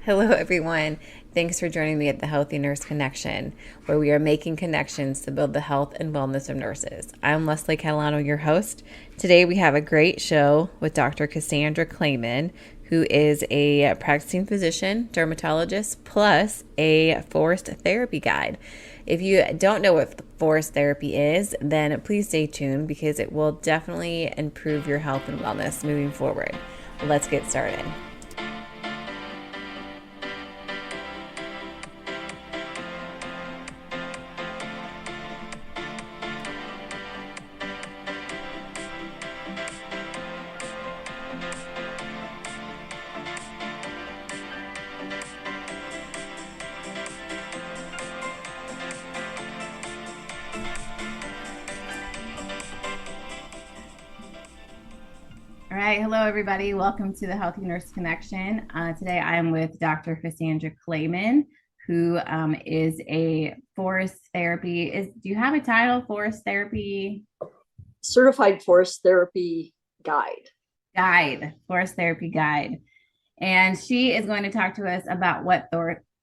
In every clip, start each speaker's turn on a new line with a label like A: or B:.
A: Hello, everyone. Thanks for joining me at the Healthy Nurse Connection, where we are making connections to build the health and wellness of nurses. I'm Leslie Catalano, your host. Today, we have a great show with Dr. Cassandra Claman, who is a practicing physician, dermatologist, plus a forest therapy guide. If you don't know what forest therapy is, then please stay tuned because it will definitely improve your health and wellness moving forward. Let's get started. All right. Hello, everybody. Welcome to the Healthy Nurse Connection. Today, I am with Dr. Cassandra Claman, who is a forest therapy. Do you have a title, forest therapy
B: Certified forest therapy guide.
A: forest therapy guide? And she is going to talk to us about what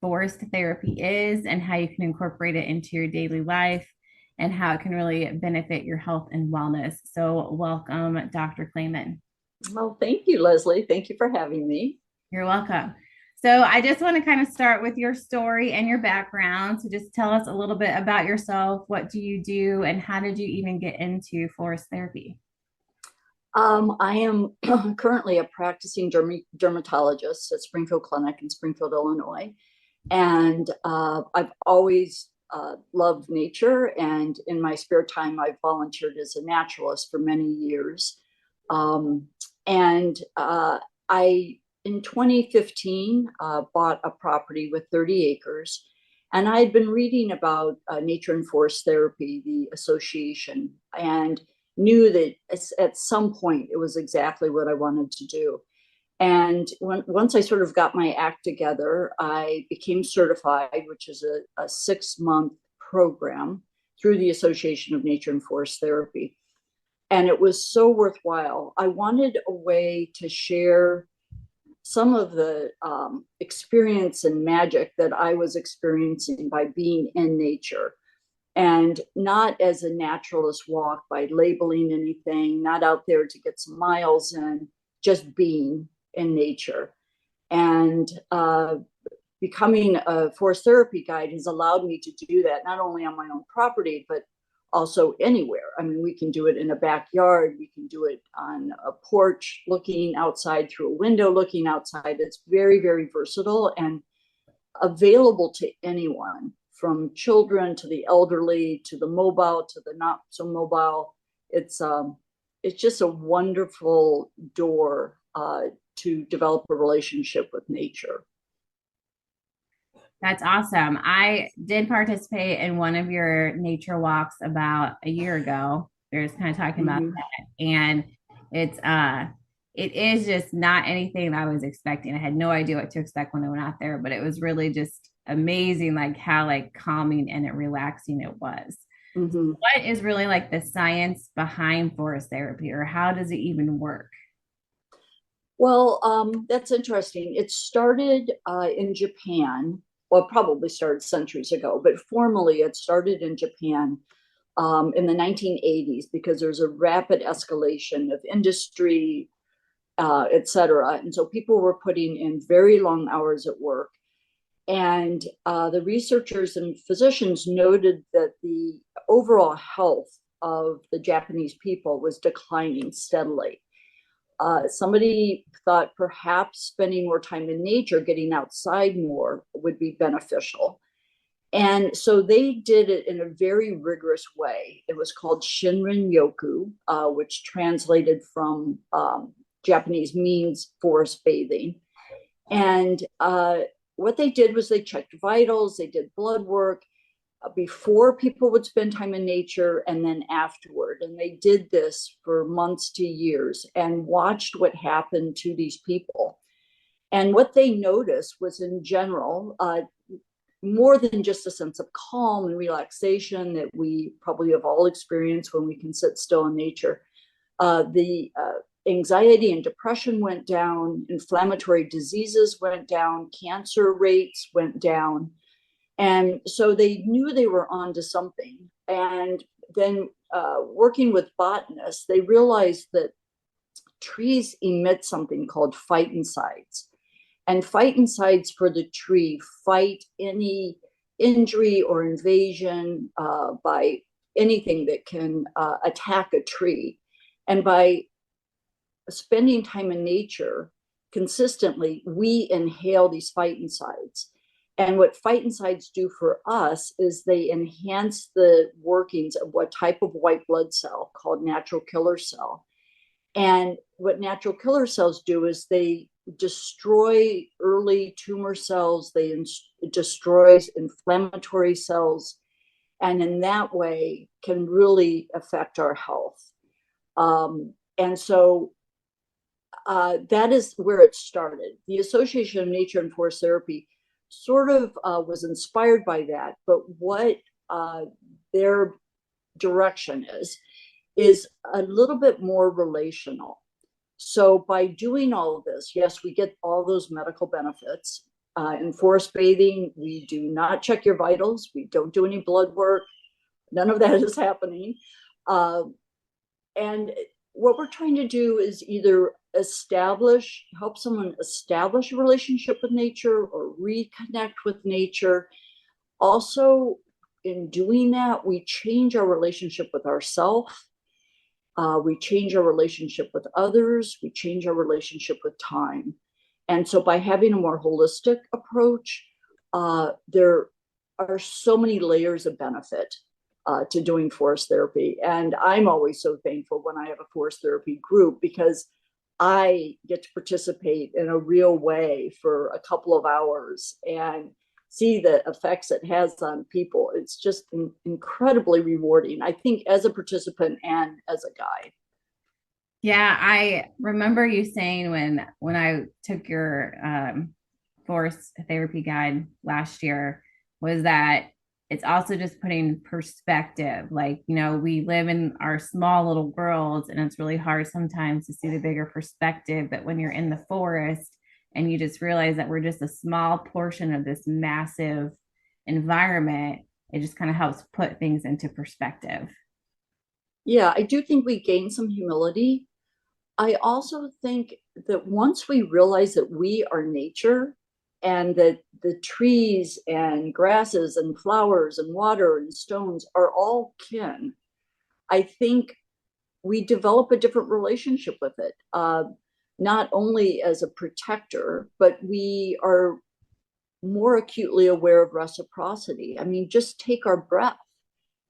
A: forest therapy is and how you can incorporate it into your daily life and how it can really benefit your health and wellness. So, welcome, Dr. Claman.
B: Well, thank you, Leslie. Thank you for having me.
A: You're welcome. So I just want to kind of start with your story and your background. So just tell us a little bit about yourself. What do you do, and how did you even get into forest therapy?
B: I am currently a practicing dermatologist at Springfield Clinic in Springfield, Illinois. And I've always loved nature. And in my spare time, I've volunteered as a naturalist for many years. Um, and I, in 2015, bought a property with 30 acres. And I had been reading about nature and forest therapy, the association, and knew that at some point it was exactly what I wanted to do. And once I sort of got my act together, I became certified, which is a 6-month program through the Association of Nature and Forest Therapy. And it was so worthwhile. I wanted a way to share some of the experience and magic that I was experiencing by being in nature, and not as a naturalist walk by labeling anything, not out there to get some miles in, just being in nature. And becoming a forest therapy guide has allowed me to do that, not only on my own property, but also anywhere. I mean, we can do it in a backyard, we can do it on a porch, looking outside through a window, looking outside. It's very, very versatile and available to anyone, from children to the elderly, to the mobile, to the not so mobile. It's just a wonderful door to develop a relationship with nature.
A: That's awesome. I did participate in one of your nature walks about a year ago. There's kind of talking about
B: Mm-hmm.
A: that. And it's it is just not anything I was expecting. I had no idea what to expect when I went out there, but it was really just amazing, like how like calming and relaxing it was.
B: Mm-hmm.
A: What is really like the science behind forest therapy, or how does it even work?
B: Well, that's interesting. It started in Japan. Well, it probably started centuries ago, but formally it started in Japan in the 1980s, because there's a rapid escalation of industry, et cetera. And so people were putting in very long hours at work. And the researchers and physicians noted that the overall health of the Japanese people was declining steadily. Somebody thought perhaps spending more time in nature, getting outside more, would be beneficial. And so they did it in a very rigorous way. It was called Shinrin Yoku, which translated from Japanese means forest bathing. And what they did was they checked vitals, they did blood work before people would spend time in nature, and then afterward. And they did this for months to years and watched what happened to these people. And what they noticed was, in general, more than just a sense of calm and relaxation that we probably have all experienced when we can sit still in nature. The anxiety and depression went down, inflammatory diseases went down, cancer rates went down. And so they knew they were onto something. And then working with botanists, they realized that trees emit something called phytoncides. And phytoncides for the tree fight any injury or invasion by anything that can attack a tree. And by spending time in nature consistently, we inhale these phytoncides. And what phytoncides do for us is they enhance the workings of what type of white blood cell called natural killer cell. And what natural killer cells do is they destroy early tumor cells, they destroy inflammatory cells, and in that way can really affect our health. And so that is where it started. The Association of Nature and Forest Therapy sort of was inspired by that, but what their direction is a little bit more relational. So by doing all of this, yes, we get all those medical benefits. In forest bathing, we do not check your vitals. We don't do any blood work. None of that is happening. And what we're trying to do is either help someone establish a relationship with nature or reconnect with nature. Also, in doing that, we change our relationship with ourselves. We change our relationship with others. We change our relationship with time. And so by having a more holistic approach, there are so many layers of benefit to doing forest therapy. And I'm always so thankful when I have a forest therapy group because I get to participate in a real way for a couple of hours and see the effects it has on people. It's just incredibly rewarding, I think, as a participant and as a guide.
A: Yeah, I remember you saying when I took your forest therapy guide last year was that it's also just putting perspective. Like, we live in our small little worlds and it's really hard sometimes to see the bigger perspective. But when you're in the forest and you just realize that we're just a small portion of this massive environment, it just kind of helps put things into perspective.
B: Yeah, I do think we gain some humility. I also think that once we realize that we are nature and that the trees and grasses and flowers and water and stones are all kin, I think we develop a different relationship with it, not only as a protector, but we are more acutely aware of reciprocity. I mean, just take our breath.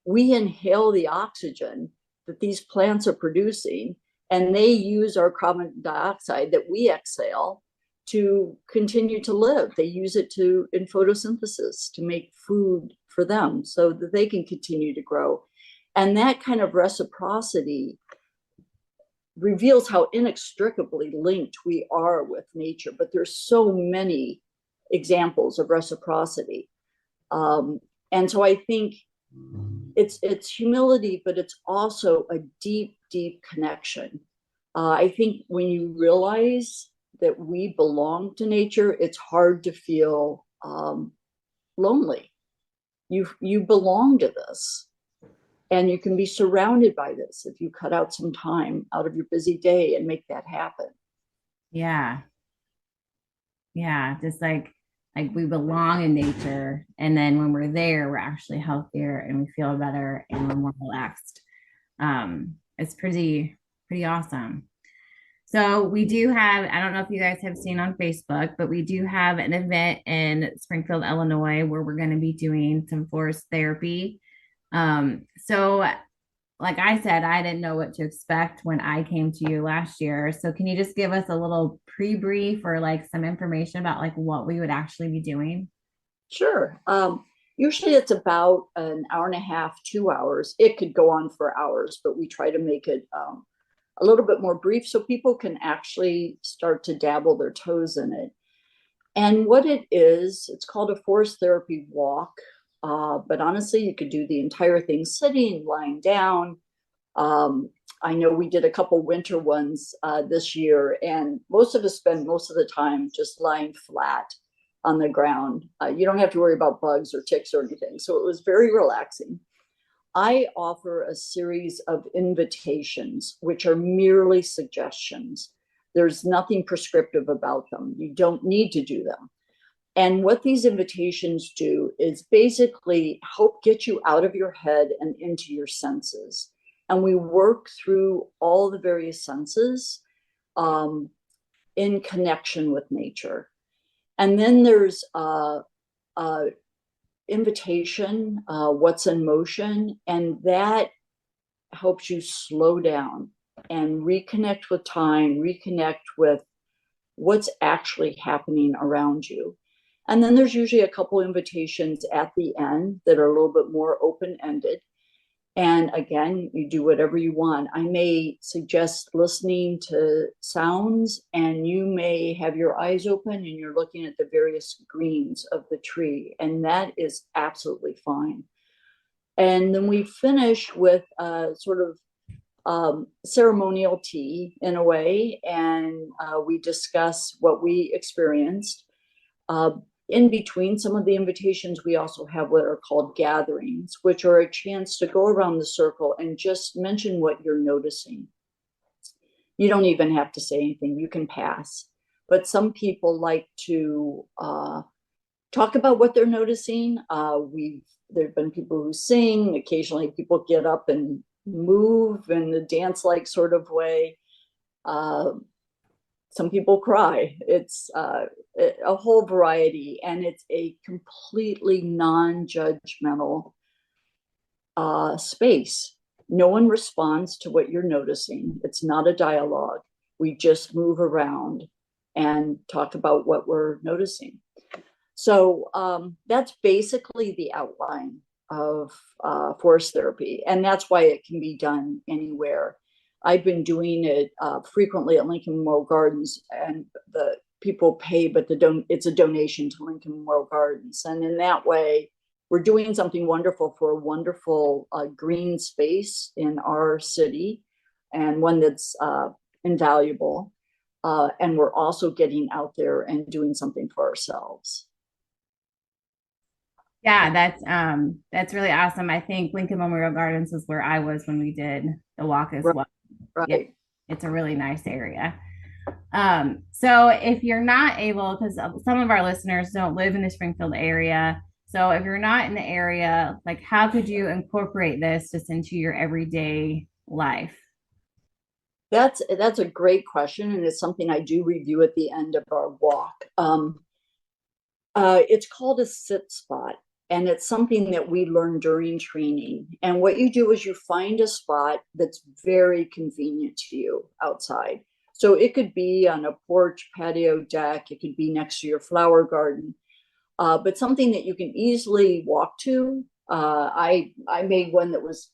B: We inhale the oxygen that these plants are producing, and they use our carbon dioxide that we exhale to continue to live. They use it in photosynthesis to make food for them so that they can continue to grow. And that kind of reciprocity reveals how inextricably linked we are with nature. But there's so many examples of reciprocity. And so I think it's humility, but it's also a deep, deep connection. I think when you realize that we belong to nature, it's hard to feel lonely. You belong to this, and you can be surrounded by this if you cut out some time out of your busy day and make that happen.
A: Yeah. Yeah, just like we belong in nature, and then when we're there we're actually healthier and we feel better and we're more relaxed. It's pretty awesome. So we do have, I don't know if you guys have seen on Facebook, but we do have an event in Springfield, Illinois, where we're going to be doing some forest therapy. So like I said, I didn't know what to expect when I came to you last year. So can you just give us a little pre-brief or like some information about like what we would actually be doing?
B: Sure. Usually it's about an hour and a half, 2 hours. It could go on for hours, but we try to make it a little bit more brief so people can actually start to dabble their toes in it. And what it is, it's called a forest therapy walk. But honestly, you could do the entire thing sitting, lying down. I know we did a couple winter ones this year, and most of us spend most of the time just lying flat on the ground. You don't have to worry about bugs or ticks or anything. So it was very relaxing. I offer a series of invitations, which are merely suggestions. There's nothing prescriptive about them. You don't need to do them. And what these invitations do is basically help get you out of your head and into your senses. And we work through all the various senses um, in connection with nature. And then there's invitation, what's in motion, and that helps you slow down and reconnect with time, reconnect with what's actually happening around you. And then there's usually a couple invitations at the end that are a little bit more open-ended. And again, you do whatever you want. I may suggest listening to sounds, and you may have your eyes open and you're looking at the various greens of the tree, and that is absolutely fine. And then we finish with sort of ceremonial tea in a way, and we discuss what we experienced. In between some of the invitations, we also have what are called gatherings, which are a chance to go around the circle and just mention what you're noticing. You don't even have to say anything, you can pass. But some people like to talk about what they're noticing. There have been people who sing, occasionally people get up and move in a dance-like sort of way. Some people cry. It's a whole variety, and it's a completely non-judgmental space. No one responds to what you're noticing. It's not a dialogue. We just move around and talk about what we're noticing. So that's basically the outline of forest therapy, and that's why it can be done anywhere. I've been doing it frequently at Lincoln Memorial Gardens, and the people pay, but it's a donation to Lincoln Memorial Gardens. And in that way, we're doing something wonderful for a wonderful green space in our city, and one that's invaluable. And we're also getting out there and doing something for ourselves.
C: Yeah, that's really awesome. I think Lincoln Memorial Gardens is where I was when we did the walk as
B: Right.
C: well. Yeah,
B: Right.
C: it's a really nice area. So if you're not able, because some of our listeners don't live in the Springfield area, so if you're not in the area, like how could you incorporate this just into your everyday life?
B: That's a great question, and it's something I do review at the end of our walk. It's called a sit spot, and it's something that we learn during training. And what you do is you find a spot that's very convenient to you outside. So it could be on a porch, patio, deck. It could be next to your flower garden, but something that you can easily walk to. I made one that was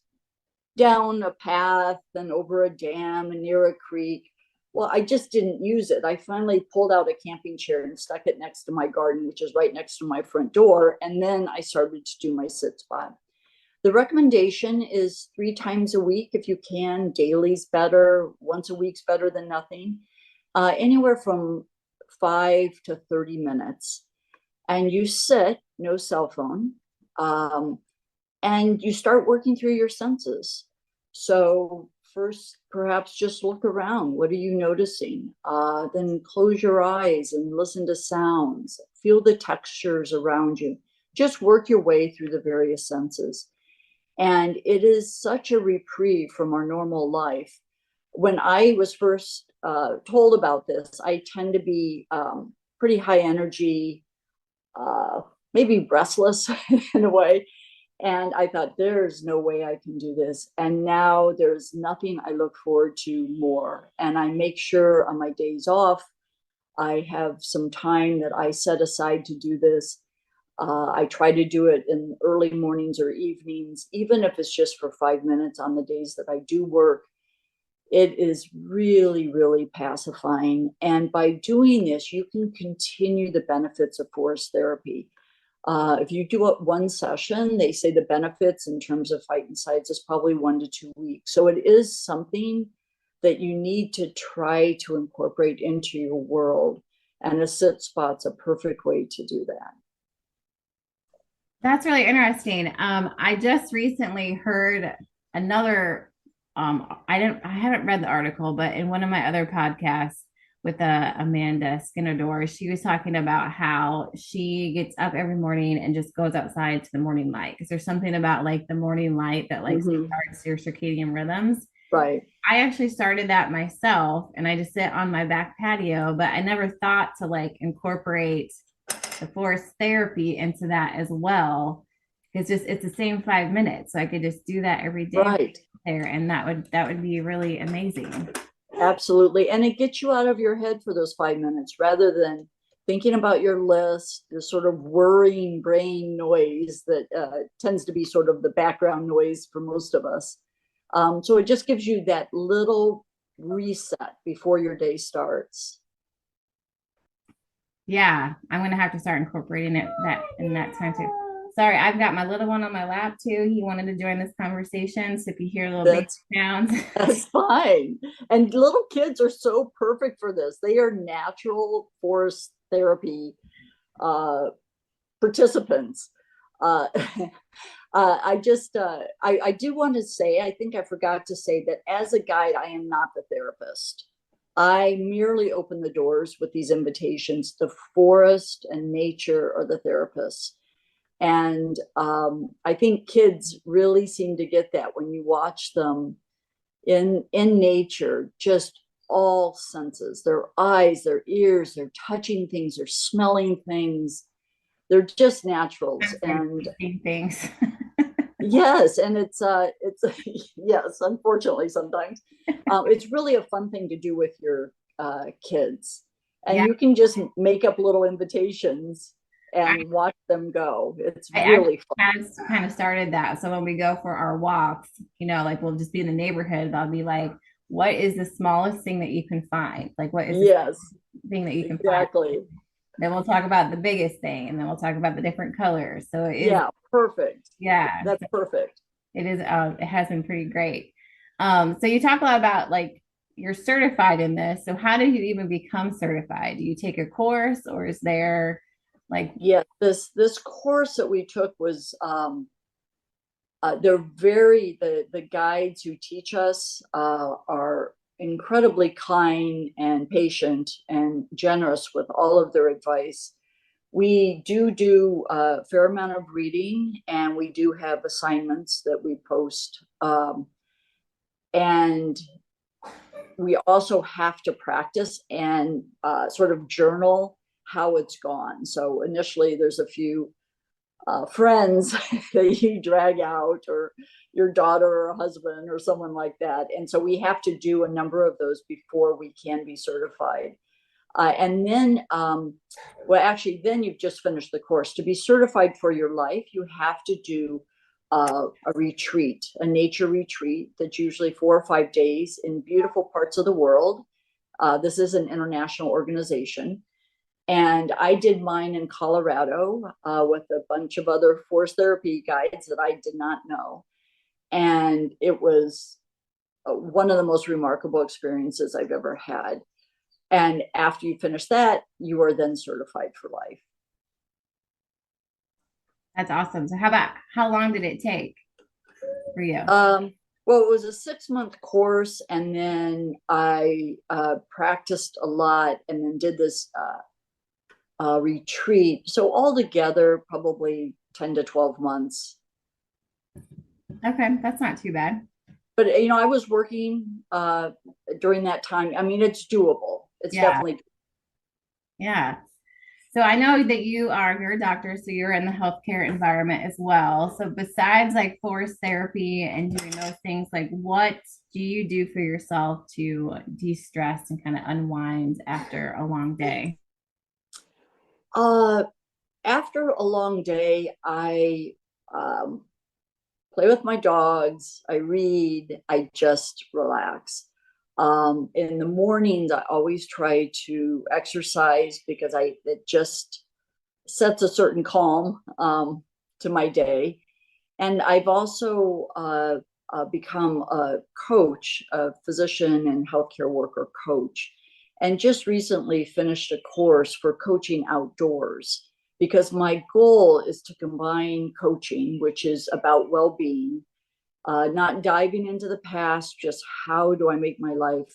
B: down a path and over a dam and near a creek. Well, I just didn't use it. I finally pulled out a camping chair and stuck it next to my garden, which is right next to my front door. And then I started to do my sit spot. The recommendation is 3 times a week if you can. Daily's better. Once a week's better than nothing. Anywhere from 5 to 30 minutes. And you sit, no cell phone, and you start working through your senses. So first, perhaps just look around. What are you noticing? Then close your eyes and listen to sounds. Feel the textures around you. Just work your way through the various senses. And it is such a reprieve from our normal life. When I was first told about this, I tend to be pretty high energy, maybe restless in a way. And I thought, there's no way I can do this. And now there's nothing I look forward to more. And I make sure on my days off, I have some time that I set aside to do this. I try to do it in early mornings or evenings, even if it's just for 5 minutes on the days that I do work. It is really, really pacifying. And by doing this, you can continue the benefits of forest therapy. If you do it one session, they say the benefits in terms of fighting sides is probably 1 to 2 weeks. So it is something that you need to try to incorporate into your world. And a sit spot's a perfect way to do that.
C: That's really interesting. I just recently heard another, I haven't read the article, but in one of my other podcasts with Amanda Skinnador, she was talking about how she gets up every morning and just goes outside to the morning light. Because there's something about like the morning light that like starts your circadian rhythms.
B: Right.
C: I actually started that myself and I just sit on my back patio, but I never thought to like incorporate the forest therapy into that as well. It's the same 5 minutes. So I could just do that every day
B: Right.
C: there. And that would be really amazing.
B: Absolutely. And it gets you out of your head for those 5 minutes rather than thinking about your list, the sort of worrying brain noise that tends to be sort of the background noise for most of us. So it just gives you that little reset before your day starts.
C: Yeah, I'm gonna have to start incorporating it that in that time too. Sorry, I've got my little one on my lap too. He wanted to join this conversation. So if you hear little baby sounds,
B: that's fine. And little kids are so perfect for this. They are natural forest therapy participants. I do want to say, I think I forgot to say that as a guide, I am not the therapist. I merely open the doors with these invitations. The forest and nature are the therapists. And I think kids really seem to get that when you watch them in nature, just all senses, their eyes, their ears, they're touching things, they're smelling things. They're just naturals and
C: things.
B: Yes, and it's yes, unfortunately sometimes it's really a fun thing to do with your kids, and you can just make up little invitations and watch them go. It's really fun.
C: I kind of started that. So when we go for our walks, like we'll just be in the neighborhood. I'll be like, "What is the smallest thing that you can find? Like, what is the thing that you can find?" Then we'll talk about the biggest thing, and then we'll talk about the different colors. So
B: perfect.
C: Yeah,
B: that's perfect.
C: It is. It has been pretty great. So you talk a lot about like you're certified in this. So how did you even become certified? Do you take a course, or is there like?
B: Yeah, this course that we took was they're the guides who teach us are incredibly kind and patient and generous with all of their advice. We do a fair amount of reading, and we do have assignments that we post. And we also have to practice and sort of journal how it's gone. So initially, there's a few friends that you drag out, or your daughter or husband or someone like that. And so we have to do a number of those before we can be certified. And then, then you've just finished the course. To be certified for your life, you have to do a retreat, a nature retreat that's usually 4 or 5 days in beautiful parts of the world. This is an international organization. And I did mine in Colorado with a bunch of other forest therapy guides that I did not know. And it was one of the most remarkable experiences I've ever had. And after you finish that, you are then certified for life.
C: That's awesome. So how long did it take for you?
B: Well, it was a 6-month course, and then I practiced a lot and then did this retreat. So altogether, probably 10 to 12 months.
C: Okay, that's not too bad.
B: But, I was working during that time. I mean, it's doable. It's definitely.
C: Yeah. So I know that you're a doctor, so you're in the healthcare environment as well. So besides like forest therapy and doing those things, like what do you do for yourself to de-stress and kind of unwind after a long day?
B: After a long day, I play with my dogs, I read, I just relax. In the mornings, I always try to exercise because it just sets a certain calm to my day. And I've also become a coach, a physician and healthcare worker coach, and just recently finished a course for coaching outdoors, because my goal is to combine coaching, which is about well-being, not diving into the past, just how do I make my life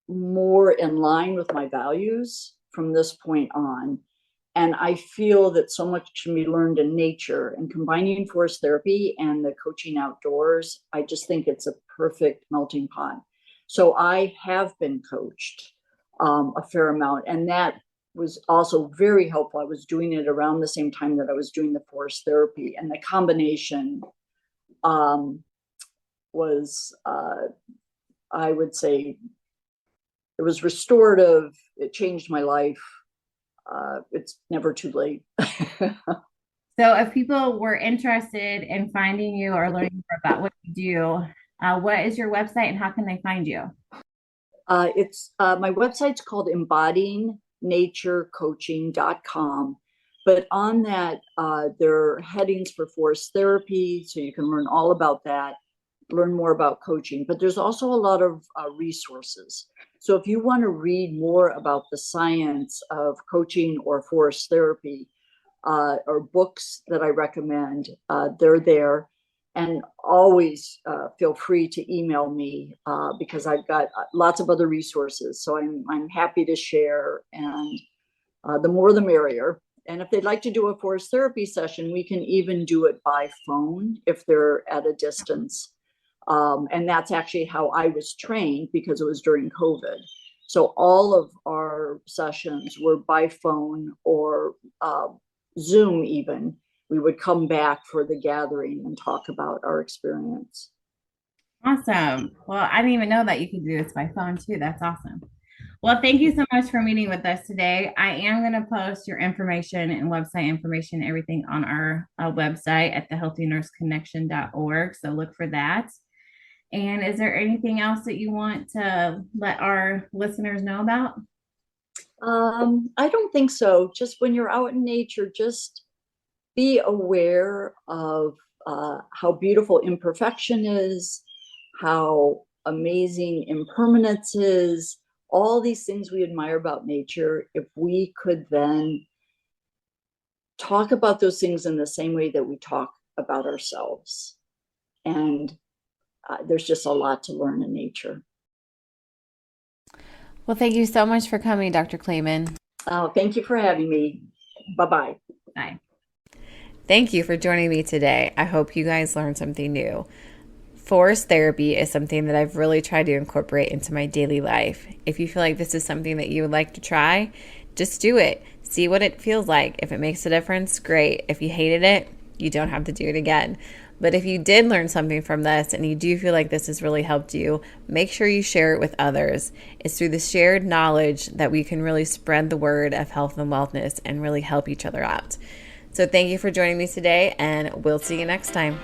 B: more in line with my values from this point on. And I feel that so much can be learned in nature, and combining forest therapy and the coaching outdoors, I just think it's a perfect melting pot. So I have been coached a fair amount, and that was also very helpful. I was doing it around the same time that I was doing the forest therapy, and the combination was, I would say, it was restorative. It changed my life. It's never too late.
C: So if people were interested in finding you or learning more about what you do, what is your website and how can they find you?
B: It's my website's called embodyingnaturecoaching.com. But on that, there are headings for forest therapy, so you can learn all about that, learn more about coaching. But there's also a lot of resources. So if you want to read more about the science of coaching or forest therapy, or books that I recommend, they're there. And always feel free to email me because I've got lots of other resources. So I'm happy to share, and the more the merrier. And if they'd like to do a forest therapy session, we can even do it by phone if they're at a distance. And that's actually how I was trained, because it was during COVID. So all of our sessions were by phone or Zoom even. We would come back for the gathering and talk about our experience.
C: Awesome. Well, I didn't even know that you could do this by phone too. That's awesome. Well, thank you so much for meeting with us today. I am going to post your information and website information, everything on our website at thehealthynurseconnection.org. So look for that. And is there anything else that you want to let our listeners know about?
B: I don't think so. Just when you're out in nature, just be aware of how beautiful imperfection is, how amazing impermanence is, all these things we admire about nature. If we could then talk about those things in the same way that we talk about ourselves. And there's just a lot to learn in nature.
A: Well, thank you so much for coming, Dr. Claman.
B: Oh, thank you for having me. Bye-bye.
C: Bye.
A: Thank you for joining me today. I hope you guys learned something new. Forest therapy is something that I've really tried to incorporate into my daily life. If you feel like this is something that you would like to try, just do it. See what it feels like. If it makes a difference, great. If you hated it, you don't have to do it again. But if you did learn something from this and you do feel like this has really helped you, make sure you share it with others. It's through the shared knowledge that we can really spread the word of health and wellness and really help each other out. So thank you for joining me today, and we'll see you next time.